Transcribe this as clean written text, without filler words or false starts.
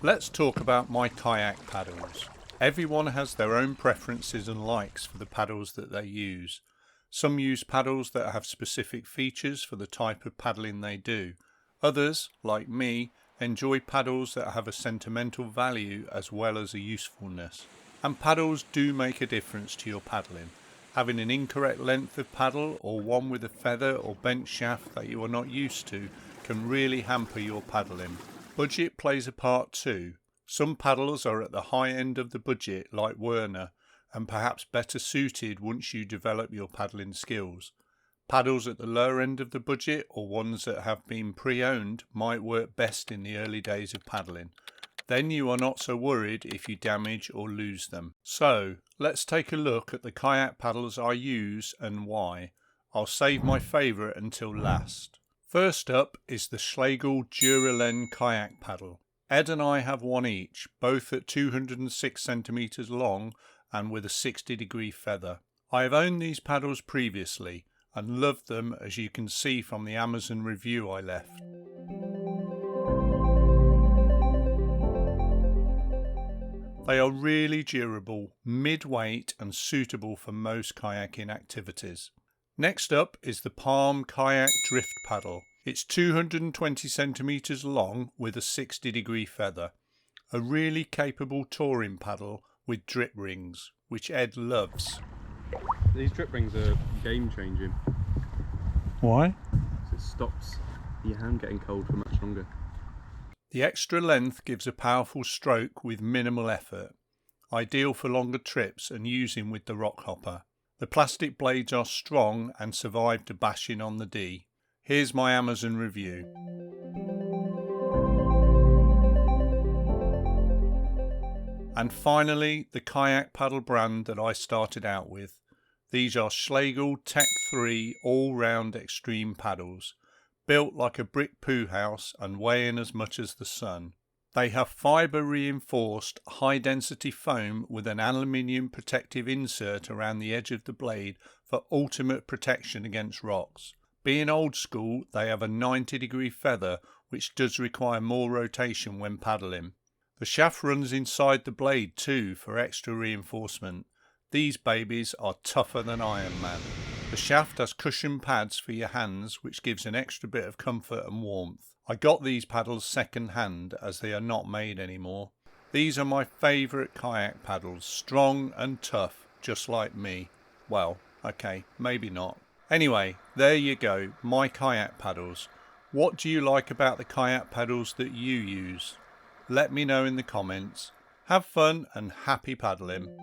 Let's talk about my kayak paddles. Everyone has their own preferences and likes for the paddles that they use. Some use paddles that have specific features for the type of paddling they do. Others, like me, enjoy paddles that have a sentimental value as well as a usefulness. And paddles do make a difference to your paddling. Having an incorrect length of paddle or one with a feather or bent shaft that you are not used to can really hamper your paddling. Budget plays a part too. Some paddles are at the high end of the budget like Werner and perhaps better suited once you develop your paddling skills. Paddles at the lower end of the budget or ones that have been pre-owned might work best in the early days of paddling. Then you are not so worried if you damage or lose them. So let's take a look at the kayak paddles I use and why. I'll save my favourite until last. First up is the Schlegel Duralen kayak paddle. Ed and I have one each, both at 206 centimeters long and with a 60-degree feather. I have owned these paddles previously and loved them, as you can see from the Amazon review I left. They are really durable, mid-weight and suitable for most kayaking activities. Next up is the Palm Kayak Drift Paddle. It's 220 centimeters long with a 60-degree feather. A really capable touring paddle with drip rings, which Ed loves. These drip rings are game changing. Why? So it stops your hand getting cold for much longer. The extra length gives a powerful stroke with minimal effort. Ideal for longer trips and using with the rock hopper. The plastic blades are strong and survive to bashing on the D. Here's my Amazon review. And finally, the kayak paddle brand that I started out with. These are Schlegel Tech 3 all-round extreme paddles, built like a brick poo house and weighing as much as the sun. They have fibre reinforced high density foam with an aluminium protective insert around the edge of the blade for ultimate protection against rocks. Being old school, they have a 90-degree feather which does require more rotation when paddling. The shaft runs inside the blade too for extra reinforcement. These babies are tougher than Iron Man. The shaft has cushion pads for your hands which gives an extra bit of comfort and warmth. I got these paddles second hand as they are not made anymore. These are my favourite kayak paddles, strong and tough, just like me. Well, okay, maybe not. Anyway, there you go, my kayak paddles. What do you like about the kayak paddles that you use? Let me know in the comments. Have fun and happy paddling.